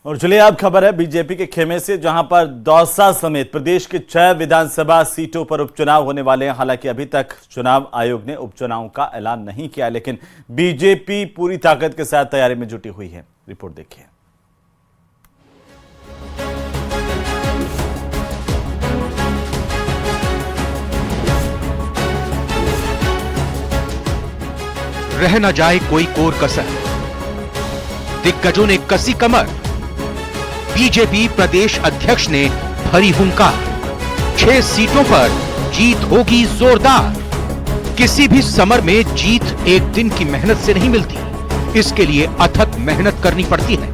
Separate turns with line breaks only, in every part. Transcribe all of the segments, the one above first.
और चलिए अब खबर है बीजेपी के खेमे से, जहां पर दौसा समेत प्रदेश के 6 विधानसभा सीटों पर उपचुनाव होने वाले हैं। हालांकि अभी तक चुनाव आयोग ने उपचुनाव का ऐलान नहीं किया, लेकिन बीजेपी पूरी ताकत के साथ तैयारी में जुटी हुई है। रिपोर्ट देखिए।
रह न जाए कोई कोर कसर, दिग्गजों ने कसी कमर। बीजेपी प्रदेश अध्यक्ष ने भरी हुंकार, 6 सीटों पर जीत होगी जोरदार। किसी भी समर में जीत एक दिन की मेहनत से नहीं मिलती, इसके लिए अथक मेहनत करनी पड़ती है।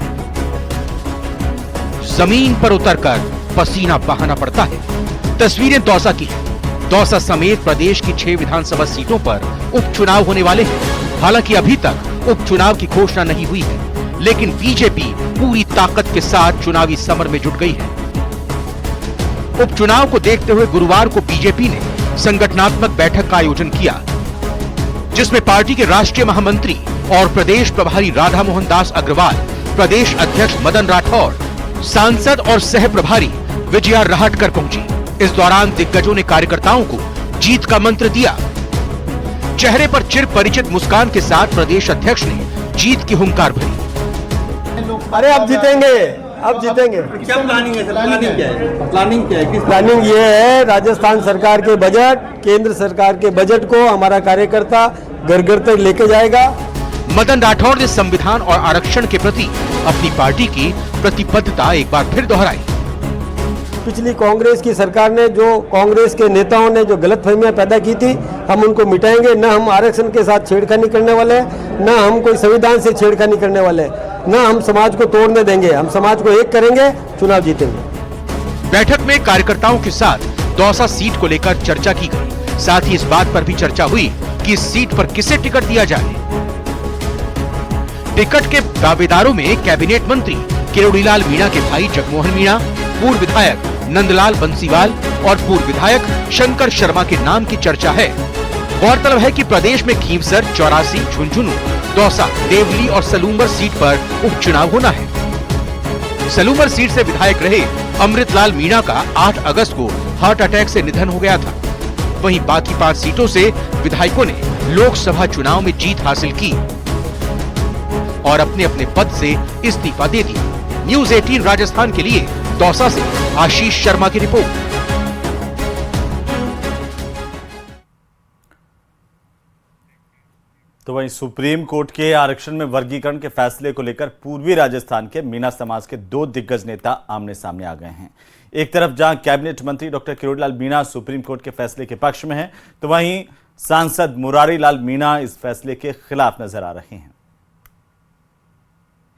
जमीन पर उतरकर पसीना बहाना पड़ता है। तस्वीरें दौसा की हैं। दौसा समेत प्रदेश की 6 विधानसभा सीटों पर उपचुनाव होने वाले हैं। हालांकि अभी तक उपचुनाव की घोषणा नहीं हुई है, लेकिन बीजेपी पूरी ताकत के साथ चुनावी समर में जुट गई है। उपचुनाव को देखते हुए गुरुवार को बीजेपी ने संगठनात्मक बैठक का आयोजन किया, जिसमें पार्टी के राष्ट्रीय महामंत्री और प्रदेश प्रभारी राधा मोहन दास अग्रवाल, प्रदेश अध्यक्ष मदन राठौर, सांसद और सह प्रभारी विजया राहटकर पहुंची। इस दौरान दिग्गजों ने कार्यकर्ताओं को जीत का मंत्र दिया। चेहरे पर चिर परिचित मुस्कान के साथ प्रदेश अध्यक्ष ने जीत की हुंकार भरी।
अरे अब जीतेंगे, अब जीतेंगे।
क्या प्लानिंग है? प्लानिंग क्या है? प्लानिंग क्या है?
प्लानिंग ये है, राजस्थान सरकार के बजट, केंद्र सरकार के बजट को हमारा कार्यकर्ता घर घर तक लेके जाएगा।
मदन राठौर ने संविधान और आरक्षण के प्रति अपनी पार्टी की प्रतिबद्धता एक बार फिर दोहराई।
पिछली कांग्रेस की सरकार ने, जो कांग्रेस के नेताओं ने जो गलतफहमियां पैदा की थी, हम उनको मिटाएंगे। न हम आरक्षण के साथ छेड़खानी करने वाले हैं, न हम कोई संविधान से छेड़खानी करने वाले हैं, न हम समाज को तोड़ने देंगे। हम समाज को एक करेंगे, चुनाव जीतेंगे।
बैठक में कार्यकर्ताओं के साथ दौसा सीट को लेकर चर्चा की गई। साथ ही इस बात पर भी चर्चा हुई कि इस सीट पर किसे टिकट दिया जाए। टिकट के दावेदारों में कैबिनेट मंत्री किरोड़ीलाल मीणा के भाई जगमोहन मीणा, पूर्व विधायक नंदलाल बंसीवाल और पूर्व विधायक शंकर शर्मा के नाम की चर्चा है। गौरतलब है कि प्रदेश में खींवसर, चौरासी, झुंझुनू, दौसा, देवली और सलूंबर सीट पर उपचुनाव होना है। सलूंबर सीट से विधायक रहे अमृतलाल मीणा का 8 अगस्त को हार्ट अटैक से निधन हो गया था। वहीं बाकी 5 सीटों से विधायकों ने लोकसभा चुनाव में जीत हासिल की और अपने अपने पद से इस्तीफा दे दिया। न्यूज़ 18 राजस्थान के लिए दौसा से आशीष शर्मा की रिपोर्ट।
तो वहीं सुप्रीम कोर्ट के आरक्षण में वर्गीकरण के फैसले को लेकर पूर्वी राजस्थान के मीणा समाज के 2 दिग्गज नेता आमने सामने आ गए हैं। एक तरफ जहां कैबिनेट मंत्री doctor Kirodilal Meena supreme court के फैसले के पक्ष में हैं, तो वहीं सांसद मुरारी लाल मीणा इस फैसले के खिलाफ नजर आ रहे हैं।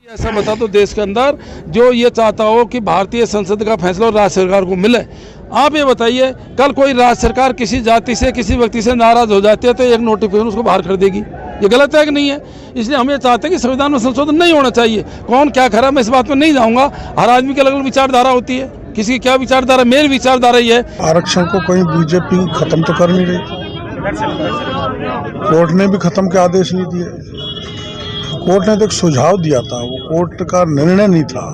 ऐसा बता तो देश के अंदर जो ये चाहता हो कि भारतीय संसद का फैसला राज्य सरकार को मिले। आप ये बताइए, कल कोई राज्य सरकार किसी जाति से, किसी व्यक्ति से नाराज हो जाती है तो एक नोटिफिकेशन उसको बाहर कर देगी। ये गलत है कि नहीं है? इसलिए हम ये चाहते हैं कि संविधान में संशोधन नहीं होना चाहिए। कौन क्या खरा, मैं इस बात में नहीं जाऊंगा। हर आदमी की अलग अलग विचारधारा होती है। किसी की क्या विचारधारा, मेरी विचारधारा ये है।
आरक्षण को कहीं बीजेपी खत्म तो कर नहीं रही। कोर्ट ने भी खत्म के आदेश नहीं दिए। कोर्ट ने तो एक सुझाव दिया था, वो कोर्ट का निर्णय नहीं था।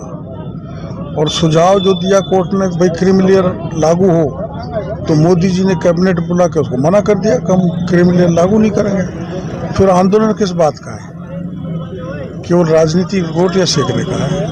और सुझाव जो दिया कोर्ट ने, भाई क्रीमी लेयर लागू हो, तो मोदी जी ने कैबिनेट बुला के उसको मना कर दिया कि हम क्रीमी लेयर लागू नहीं करेंगे। फिर आंदोलन किस बात का है? केवल राजनीतिक रोटियां सेकने का है।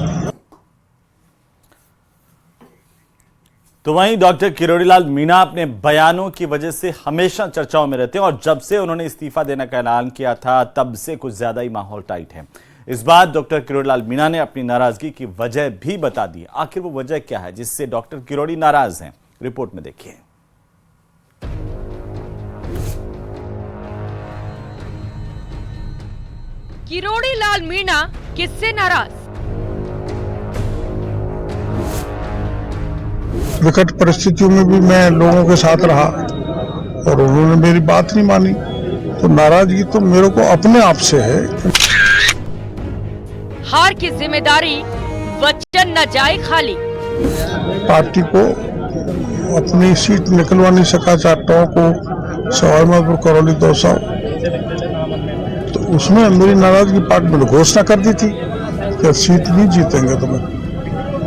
तो वहीं डॉक्टर किरोड़ीलाल मीणा अपने बयानों की वजह से हमेशा चर्चाओं में रहते हैं और जब से उन्होंने इस्तीफा देने का ऐलान किया था तब से कुछ ज्यादा ही माहौल टाइट है। इस बार डॉक्टर किरोड़ीलाल मीणा ने अपनी नाराजगी की वजह भी बता दी। आखिर वो वजह क्या है जिससे डॉक्टर किरोड़ी नाराज हैं? रिपोर्ट में देखिए।
किरोड़ीलाल मीणा किससे नाराज?
विकट परिस्थितियों में भी मैं लोगों के साथ रहा और उन्होंने मेरी बात नहीं मानी, तो नाराजगी तो मेरे को अपने आप से है।
हार की जिम्मेदारी वचन न जाए खाली।
पार्टी को अपनी सीट निकलवा नहीं सका, चाटों को सवाईमाधोपुर, करौली, दौसा, तो उसमें मेरी नाराजगी पार्टी ने घोषणा कर दी थी कि सीट नहीं जीतेंगे। तो मैं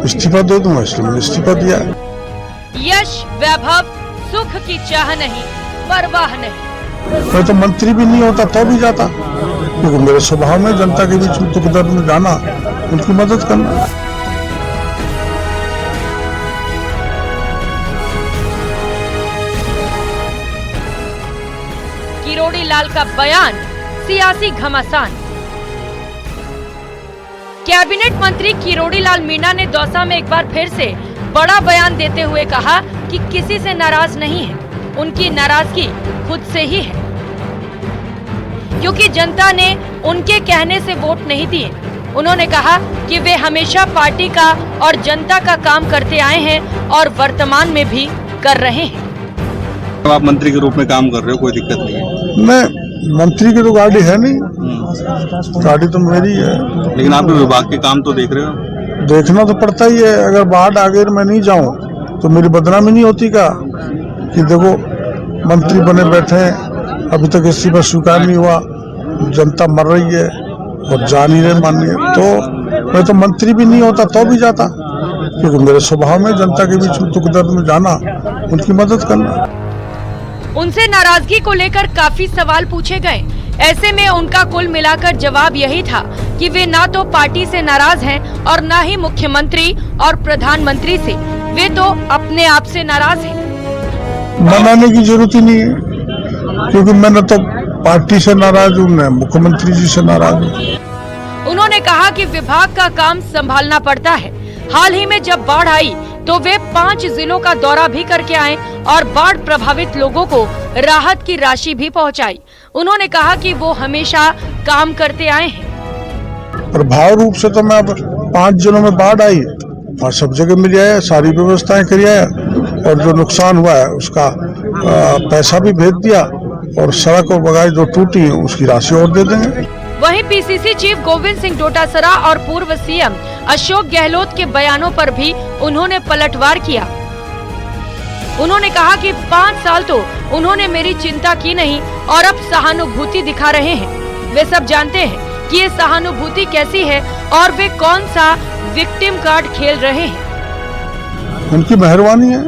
इस्तीफा दे दूंगा, इसलिए मैंने इस्तीफा दिया है।
यश वैभव सुख की चाह नहीं, परवाह नहीं।
मैं तो मंत्री भी नहीं होता तो भी जाता, क्योंकि मेरे स्वभाव में जनता के बीच में दुख दर्द में जाना, उनकी मदद करना।
किरोड़ी लाल का बयान सियासी घमासान। कैबिनेट मंत्री किरोड़ी लाल मीणा ने दौसा में एक बार फिर से बड़ा बयान देते हुए कहा कि किसी से नाराज नहीं है, उनकी नाराजगी खुद से ही है, क्योंकि जनता ने उनके कहने से वोट नहीं दिए। उन्होंने कहा कि वे हमेशा पार्टी का और जनता का काम करते आए हैं और वर्तमान में भी कर रहे हैं।
आप मंत्री के रूप में काम कर रहे हो, कोई दिक्कत नहीं है।
मैं मंत्री की तो गाड़ी है नहीं, गाड़ी तो मेरी है।
लेकिन आप विभाग के काम तो देख रहे हो।
देखना तो पड़ता ही है। अगर बाढ़ आगे मैं नहीं जाऊं तो मेरी बदनामी नहीं होती का कि देखो मंत्री बने बैठे हैं, अभी तक इस्तीफा स्वीकार नहीं हुआ, जनता मर रही है और जा नहीं रहे मानिए। तो मैं तो मंत्री भी नहीं होता तो भी जाता, क्योंकि मेरे स्वभाव में जनता के बीच में दुख दर्द में जाना, उनकी मदद करना।
उनसे नाराजगी को लेकर काफी सवाल पूछे गए। ऐसे में उनका कुल मिलाकर जवाब यही था कि वे ना तो पार्टी से नाराज हैं और ना ही मुख्यमंत्री और प्रधानमंत्री से, वे तो अपने आप से नाराज हैं।
मनाने की जरूरत ही नहीं है, क्योंकि मैं न तो पार्टी से नाराज हूँ, न मुख्यमंत्री जी से नाराज हूँ।
उन्होंने कहा कि विभाग का काम संभालना पड़ता है। हाल ही में जब बाढ़ आई तो वे 5 जिलों का दौरा भी करके आए और बाढ़ प्रभावित लोगों को राहत की राशि भी पहुंचाई। उन्होंने कहा कि वो हमेशा काम करते आए हैं।
प्रभाव रूप से तो मैं अब 5 जिलों में बाढ़ आई और सब जगह मिल आया, सारी व्यवस्थाएं करी आया, और जो नुकसान हुआ है उसका पैसा भी भेज दिया, और सड़क और बगाई जो टूटी है उसकी राशि और दे देंगे।
वहीं पीसीसी चीफ गोविंद सिंह डोटासरा और पूर्व सीएम अशोक गहलोत के बयानों पर भी उन्होंने पलटवार किया। उन्होंने कहा कि 5 साल तो उन्होंने मेरी चिंता की नहीं और अब सहानुभूति दिखा रहे हैं। वे सब जानते हैं कि ये सहानुभूति कैसी है और वे कौन सा विक्टिम कार्ड खेल रहे हैं।
उनकी मेहरबानी है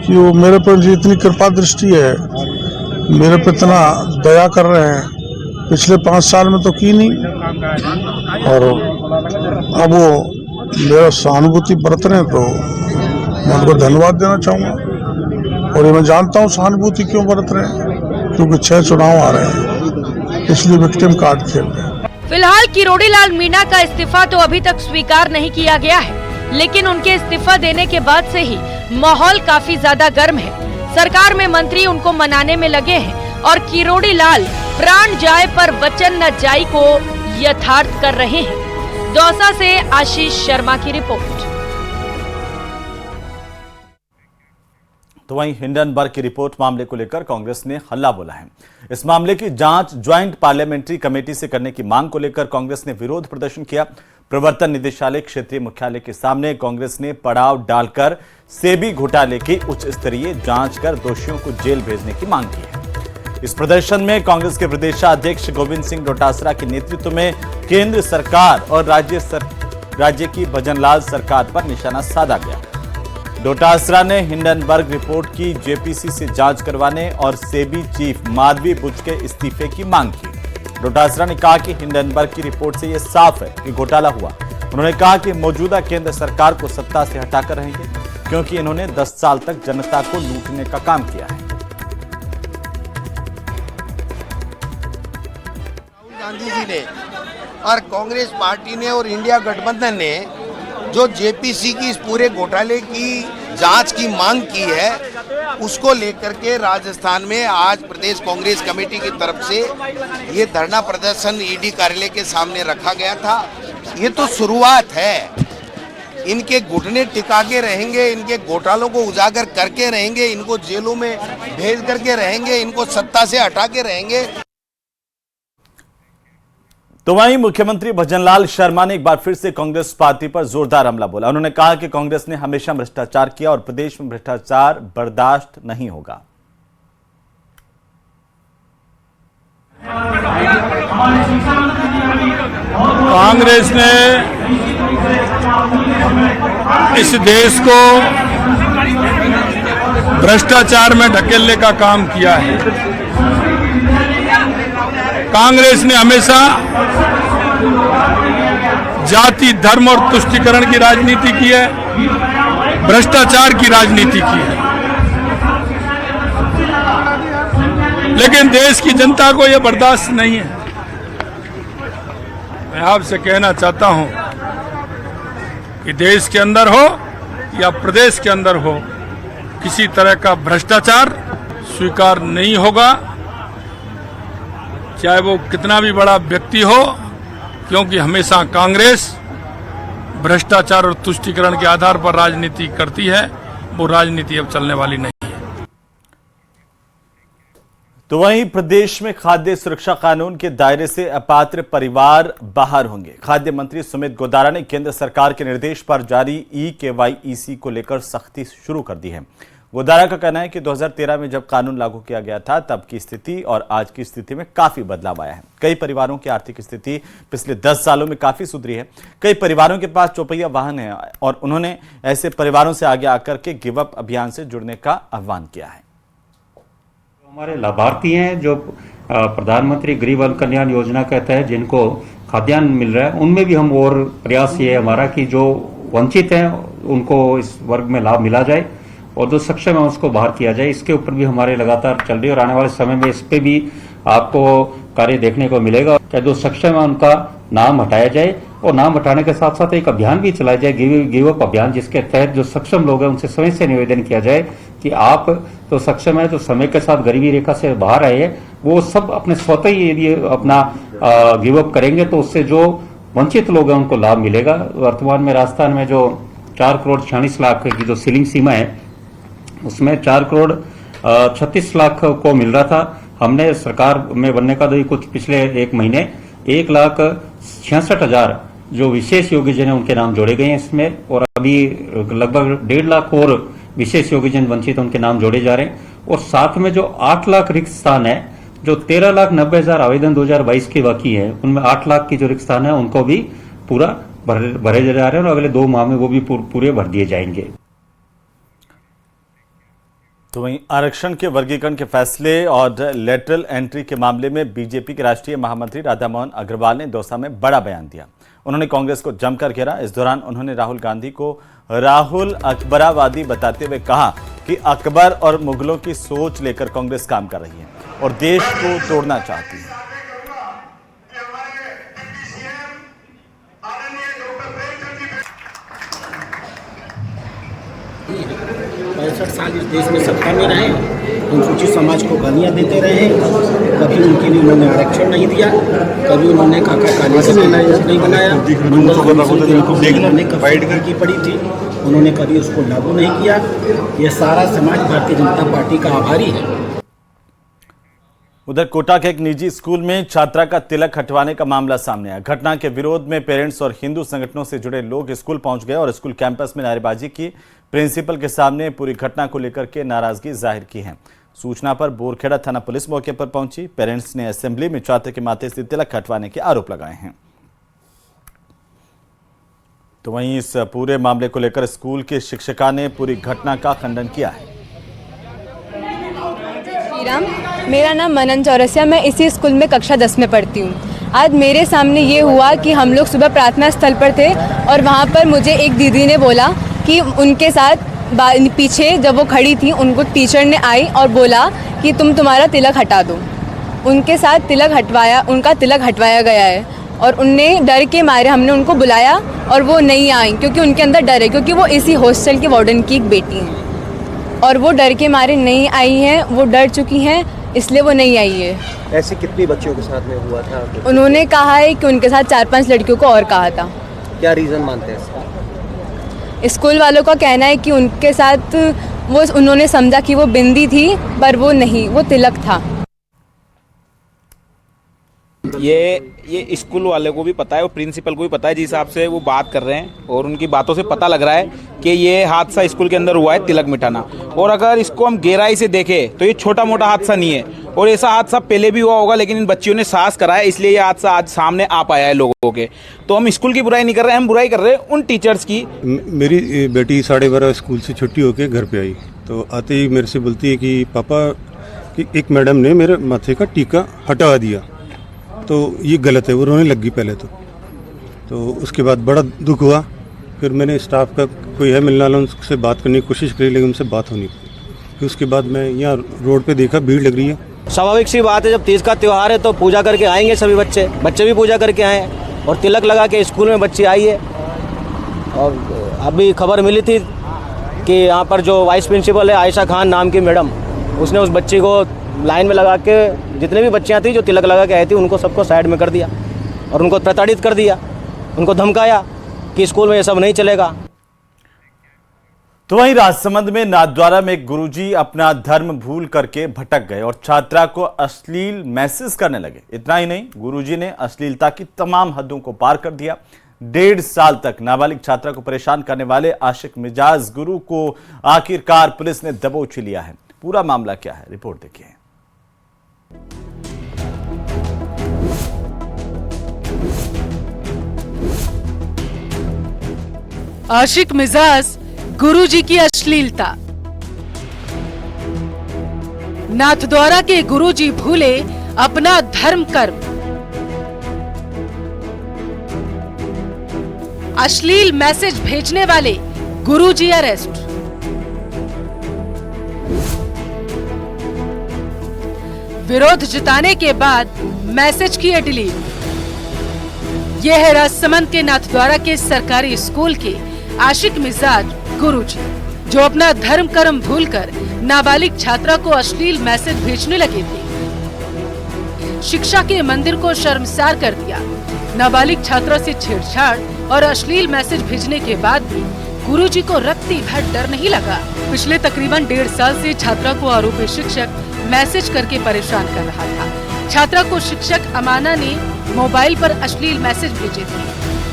कि वो मेरे पर जितनी कृपा दृष्टि है, मेरे पे इतना दया कर रहे हैं। पिछले 5 साल में तो की नहीं, और अब वो मेरा सहानुभूति बरत रहे हैं, तो मैं उनको धन्यवाद देना चाहूँगा। और ये मैं जानता हूँ सहानुभूति क्यों बरत रहे हैं, क्योंकि 6 चुनाव आ रहे हैं, इसलिए विक्टिम कार्ड खेल रहे हैं।
फिलहाल किरोड़ी लाल मीणा का इस्तीफा तो अभी तक स्वीकार नहीं किया गया है, लेकिन उनके इस्तीफा देने के बाद से ही माहौल काफी ज्यादा गर्म है। सरकार में मंत्री उनको मनाने में लगे हैं और किरोड़ी लाल प्राण जाए पर वचन न जाई को यथार्थ कर रहे हैं। दौसा से आशीष शर्मा की रिपोर्ट।
तो वहीं हिंडनबर्ग की रिपोर्ट मामले को लेकर कांग्रेस ने हल्ला बोला है। इस मामले की जांच ज्वाइंट पार्लियामेंट्री कमेटी से करने की मांग को लेकर कांग्रेस ने विरोध प्रदर्शन किया। प्रवर्तन निदेशालय क्षेत्रीय मुख्यालय के सामने कांग्रेस ने पड़ाव डालकर सेबी घोटाले की उच्च स्तरीय जांच कर दोषियों को जेल भेजने की मांग की है। इस प्रदर्शन में कांग्रेस के प्रदेशाध्यक्ष गोविंद सिंह डोटासरा के नेतृत्व में केंद्र सरकार और राज्य की भजनलाल सरकार पर निशाना साधा गया। डोटासरा ने हिंडनबर्ग रिपोर्ट की जेपीसी से जांच करवाने और सेबी चीफ माधवी बुच के इस्तीफे की मांग की। डोटासरा ने कहा कि हिंडनबर्ग की रिपोर्ट से यह साफ है कि घोटाला हुआ। उन्होंने कहा कि मौजूदा केंद्र सरकार को सत्ता से हटाकर रहेंगे, क्योंकि इन्होंने 10 साल तक जनता को लूटने का काम किया है।
गांधी जी ने और कांग्रेस पार्टी ने और इंडिया गठबंधन ने जो जेपीसी की इस पूरे घोटाले की जांच की मांग की है, उसको लेकर के राजस्थान में आज प्रदेश कांग्रेस कमेटी की तरफ से ये धरना प्रदर्शन ईडी कार्यालय के सामने रखा गया था। ये तो शुरुआत है, इनके घुटने टिका के रहेंगे, इनके घोटालों को उजागर करके रहेंगे, इनको जेलों में भेज करके रहेंगे, इनको सत्ता से हटा के रहेंगे।
तो वहीं मुख्यमंत्री भजनलाल शर्मा ने एक बार फिर से कांग्रेस पार्टी पर जोरदार हमला बोला। उन्होंने कहा कि कांग्रेस ने हमेशा भ्रष्टाचार किया और प्रदेश में भ्रष्टाचार बर्दाश्त नहीं होगा।
कांग्रेस ने
इस देश को भ्रष्टाचार में ढकेलने का काम किया है। कांग्रेस ने हमेशा जाति, धर्म और तुष्टीकरण की राजनीति की है, भ्रष्टाचार की राजनीति की है। लेकिन देश की जनता को यह बर्दाश्त नहीं है। मैं आपसे कहना चाहता हूं कि देश के अंदर हो या प्रदेश के अंदर हो, किसी तरह का भ्रष्टाचार स्वीकार नहीं होगा, चाहे वो कितना भी बड़ा व्यक्ति हो, क्योंकि हमेशा कांग्रेस भ्रष्टाचार और तुष्टीकरण के आधार पर राजनीति करती है। वो राजनीति अब चलने वाली नहीं।
तो वहीं प्रदेश में खाद्य सुरक्षा कानून के दायरे से अपात्र परिवार बाहर होंगे। खाद्य मंत्री सुमित गोदारा ने केंद्र सरकार के निर्देश पर जारी ई-KYC को लेकर सख्ती शुरू कर दी है। गोदारा का कहना है कि 2013 में जब कानून लागू किया गया था तब की स्थिति और आज की स्थिति में काफी बदलाव आया है। कई परिवारों की आर्थिक स्थिति पिछले 10 सालों में काफी सुधरी है। कई परिवारों के पास चौपहिया वाहन है और उन्होंने ऐसे परिवारों से आगे आकर के गिव अप अभियान से जुड़ने का आह्वान किया है।
हमारे लाभार्थी हैं जो प्रधानमंत्री गरीब कल्याण योजना के तहत जिनको खाद्यान्न मिल रहा है, उनमें भी हम और प्रयास ये है हमारा कि जो वंचित हैं उनको इस वर्ग में लाभ मिला जाए और जो सक्षम है उसको बाहर किया जाए। इसके ऊपर भी हमारे लगातार चल रही है और आने वाले समय में इस पे भी आपको कार्य देखने को मिलेगा कि जो सक्षम है उनका नाम हटाया जाए और नाम हटाने के साथ साथ एक अभियान भी चलाया जाए, गिव अप अभियान, जिसके तहत जो सक्षम लोग हैं उनसे समय से निवेदन किया जाए कि आप तो सक्षम है, जो समय के साथ गरीबी रेखा से बाहर आए हैं, वो सब अपने स्वतः ही यदि अपना गिव अप करेंगे तो उससे जो वंचित लोग हैं उनको लाभ मिलेगा। वर्तमान में राजस्थान में जो 4 करोड़ 46 लाख की जो सीलिंग सीमा है उसमें 4 करोड़ 36 लाख को मिल रहा था। हमने सरकार में बनने का तो कुछ पिछले एक महीने 1,66,000 जो विशेष योग्यजन है उनके नाम जोड़े गए हैं इसमें, और अभी लगभग 1.5 लाख और विशेष योग्यजन वंचित उनके नाम जोड़े जा रहे हैं। और साथ में जो 8 लाख रिक्त स्थान है, जो 13,90,000 आवेदन 2022 के बाकी है, उनमें 8 लाख की जो रिक्त स्थान है उनको भी पूरा भरे जा रहे हैं और अगले 2 माह में वो भी पूरे भर दिए जाएंगे।
तो वहीं आरक्षण के वर्गीकरण के फैसले और लेटरल एंट्री के मामले में बीजेपी के राष्ट्रीय महामंत्री राधामोहन अग्रवाल ने दौसा में बड़ा बयान दिया। उन्होंने कांग्रेस को जमकर घेरा। इस दौरान उन्होंने राहुल गांधी को राहुल अकबरावादी बताते हुए कहा कि अकबर और मुगलों की सोच लेकर कांग्रेस काम कर रही है और देश को तोड़ना चाहती है।
65 साल इस देश में सत्ता में रहे, अनुसूचित समाज को गालियाँ देते रहे, कभी उनके लिए उन्होंने आरक्षण नहीं दिया, कभी उन्होंने काका कालिया नहीं बनाया, की पड़ी थी, उन्होंने कभी उसको लागू नहीं किया। यह सारा समाज भारतीय जनता पार्टी का आभारी है।
उधर कोटा के एक निजी स्कूल में छात्रा का तिलक हटवाने का मामला सामने आया। घटना के विरोध में पेरेंट्स और हिंदू संगठनों से जुड़े लोग स्कूल पहुंच गए और स्कूल कैंपस में नारेबाजी की। प्रिंसिपल के सामने पूरी घटना को लेकर के नाराजगी जाहिर की है। सूचना पर बोरखेड़ा थाना पुलिस मौके पर पहुंची। पेरेंट्स ने असेंबली में छात्र के माथे से तिलक हटवाने के आरोप लगाए हैं। तो वहीं इस पूरे मामले को लेकर स्कूल के शिक्षिका ने पूरी घटना का खंडन किया है।
मेरा नाम मनन चौरसिया, मैं इसी स्कूल में कक्षा 10 में पढ़ती हूँ। आज मेरे सामने ये हुआ कि हम लोग सुबह प्रार्थना स्थल पर थे और वहाँ पर मुझे एक दीदी ने बोला कि उनके साथ पीछे जब वो खड़ी थी उनको टीचर ने आई और बोला कि तुम्हारा तिलक हटा दो। उनके साथ तिलक हटवाया, उनका तिलक हटवाया गया है और उनने डर के मारे हमने उनको बुलाया और वो नहीं आई क्योंकि उनके अंदर डर है, क्योंकि वो इसी हॉस्टल के वार्डन की एक बेटी हैं और वो डर के मारे नहीं आई हैं, वो डर चुकी हैं, इसलिए वो नहीं आई है।
ऐसे कितनी बच्चियों के साथ में हुआ था?
उन्होंने कहा है कि उनके साथ 4-5 लड़कियों को और कहा था।
क्या रीज़न मानते हैं?
स्कूल वालों का कहना है कि उनके साथ उन्होंने समझा कि वो बिंदी थी, पर वो नहीं, वो तिलक था।
ये स्कूल वाले को भी पता है और प्रिंसिपल को भी पता है, जिस हिसाब से वो बात कर रहे हैं और उनकी बातों से पता लग रहा है कि ये हादसा स्कूल के अंदर हुआ है, तिलक मिटाना। और अगर इसको हम गहराई से देखें तो ये छोटा मोटा हादसा नहीं है। और ऐसा हादसा पहले भी हुआ होगा, लेकिन इन बच्चियों ने साहस कराया, इसलिए ये हादसा आज सामने आ पाया है लोगों के। तो हम स्कूल की बुराई नहीं कर रहे हैं, हम बुराई कर रहे हैं उन टीचर्स की।
मेरी बेटी 12:30 स्कूल से छुट्टी होकर घर पे आई, तो आते ही मेरे से बोलती है कि पापा कि एक मैडम ने मेरे माथे का टीका हटा दिया, तो ये गलत है। वो रोने लग गई पहले तो उसके बाद बड़ा दुख हुआ। फिर मैंने स्टाफ का कोई है मिलने वाला, उनसे बात करने की कोशिश करी, लेकिन उनसे बात होनी पाई। फिर उसके बाद मैं यहाँ रोड पे देखा भीड़ लग रही है।
स्वाभाविक सी बात है, जब तीज का त्यौहार है तो पूजा करके आएंगे सभी बच्चे भी पूजा करके आए हैं और तिलक लगा के स्कूल में बच्ची आई है। और अभी खबर मिली थी कि यहाँ पर जो वाइस प्रिंसिपल है आयशा खान नाम की मैडम, उसने उस बच्ची को लाइन में लगा के, जितने भी बच्चियाँ थी जो तिलक लगा के आई थी, उनको सबको साइड में कर दिया और उनको प्रताड़ित कर दिया, उनको धमकाया कि स्कूल में ये सब नहीं चलेगा।
तो वहीं राजसमंद में नाथद्वारा में एक गुरुजी अपना धर्म भूल करके भटक गए और छात्रा को अश्लील मैसेज करने लगे। इतना ही नहीं, गुरुजी ने अश्लीलता की तमाम हदों को पार कर दिया। 1.5 साल तक नाबालिग छात्रा को परेशान करने वाले आशिक मिजाज गुरु को आखिरकार पुलिस ने दबोच लिया है। पूरा मामला क्या है, रिपोर्ट देखिए।
आशिक मिजाज गुरुजी की अश्लीलता। नाथद्वारा के गुरुजी भूले अपना धर्म कर्म। अश्लील मैसेज भेजने वाले गुरुजी अरेस्ट। विरोध जताने के बाद मैसेज किए डिलीट। यह है राजसमंद के नाथद्वारा के सरकारी स्कूल के आशिक मिजाज गुरुजी, जो अपना धर्म कर्म भूलकर नाबालिग छात्रा को अश्लील मैसेज भेजने लगे थे। शिक्षा के मंदिर को शर्मसार कर दिया। नाबालिग छात्रा से छेड़छाड़ और अश्लील मैसेज भेजने के बाद भी गुरुजी को रत्ती भर डर नहीं लगा। पिछले तकरीबन 1.5 साल से छात्रा को आरोपी शिक्षक मैसेज करके परेशान कर रहा था। छात्रा को शिक्षक अमाना ने मोबाइल पर अश्लील मैसेज भेजे थे,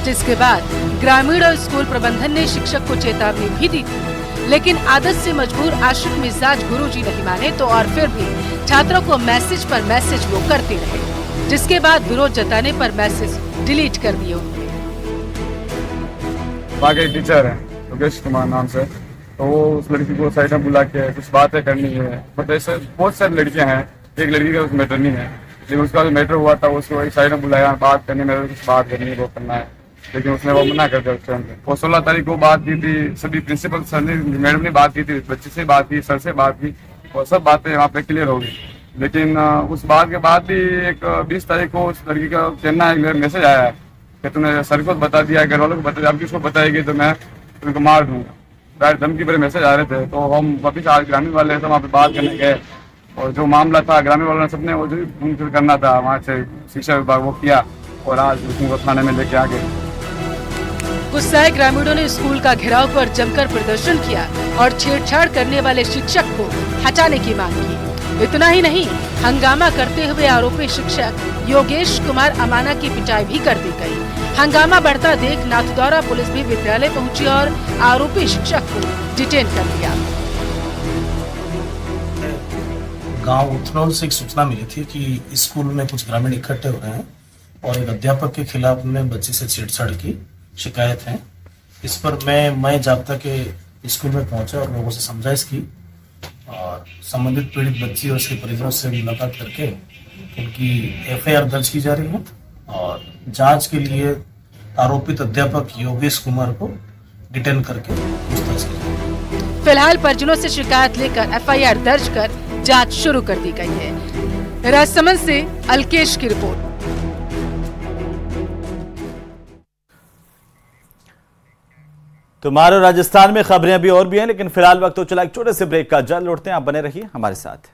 जिसके बाद ग्रामीण और स्कूल प्रबंधन ने शिक्षक को चेतावनी भी दी थी, लेकिन आदत से मजबूर आशिक मिजाज गुरुजी नहीं माने तो और फिर भी छात्रा को मैसेज पर मैसेज वो करते रहे, जिसके बाद विरोध जताने पर मैसेज डिलीट कर दिए।
आगे टीचर है योगेश कुमार नाम से, तो वो उस लड़की को साइड में बुला के कुछ बातें करनी है। मतलब ऐसे बहुत सारी लड़कियां हैं, एक लड़की का मैटर नहीं है, लेकिन उसका जो मैटर हुआ था उसको एक साइड में बुलाया, बात करनी, मेरे कुछ बात करनी है, वो करना है, लेकिन उसने वो मना कर दिया उस टाइम पे। वो 16 तारीख को बात की थी, सभी प्रिंसिपल सर ने, मैडम ने बात की थी, बच्चे से बात की, सर से बात की, और सब बातें वहाँ पे क्लियर हो गई। लेकिन उस बात के बाद भी एक 20 तारीख को उस लड़की का कहना है, मैसेज आया है कि तूने सर को बता दिया, घर वालों को बता दिया, अब किसको बताएगी तो मैं तुमको मार दूंगा। डायरेक्ट धमकी भरे मैसेज आ रहे थे। तो हम वापिस आज ग्रामीण वाले तो वहाँ पे बात करने गए, और जो मामला था ग्रामीण वालों ने सबने वो जो करना था वहाँ से शिक्षा विभाग वो किया, और आज उसको थाने में लेके आ गए।
गुस्साए ग्रामीणों ने स्कूल का घेराव कर जमकर प्रदर्शन किया और छेड़छाड़ करने वाले शिक्षक को हटाने की मांग की। इतना ही नहीं, हंगामा करते हुए आरोपी शिक्षक योगेश कुमार अमाना की पिटाई भी कर दी गई। हंगामा बढ़ता देख नाथद्वारा पुलिस भी विद्यालय पहुंची और आरोपी शिक्षक को डिटेन कर दिया।
गांव उथनौल से एक सूचना मिली थी कि स्कूल में कुछ ग्रामीण इकट्ठे हो रहे हैं और एक अध्यापक के खिलाफ में बच्चे से छेड़छाड़ की शिकायत है। इस पर मैं जाब्ता के स्कूल में पहुंचा और लोगों से समझाइश की और संबंधित पीड़ित बच्ची और उसके परिजनों से मुलाकात करके उनकी एफआईआर दर्ज की जा रही है और जांच के लिए आरोपित अध्यापक योगेश कुमार को डिटेन करके पूछताछ की।
फिलहाल परिजनों से शिकायत लेकर एफआईआर दर्ज कर जांच शुरू कर दी गई है। राजसमंद से अलकेश की रिपोर्ट।
तो मारो राजस्थान में खबरें अभी और भी हैं, लेकिन फिलहाल वक्त तो चला एक छोटे से ब्रेक का। जल्द लौटते हैं, आप बने रहिए हमारे साथ।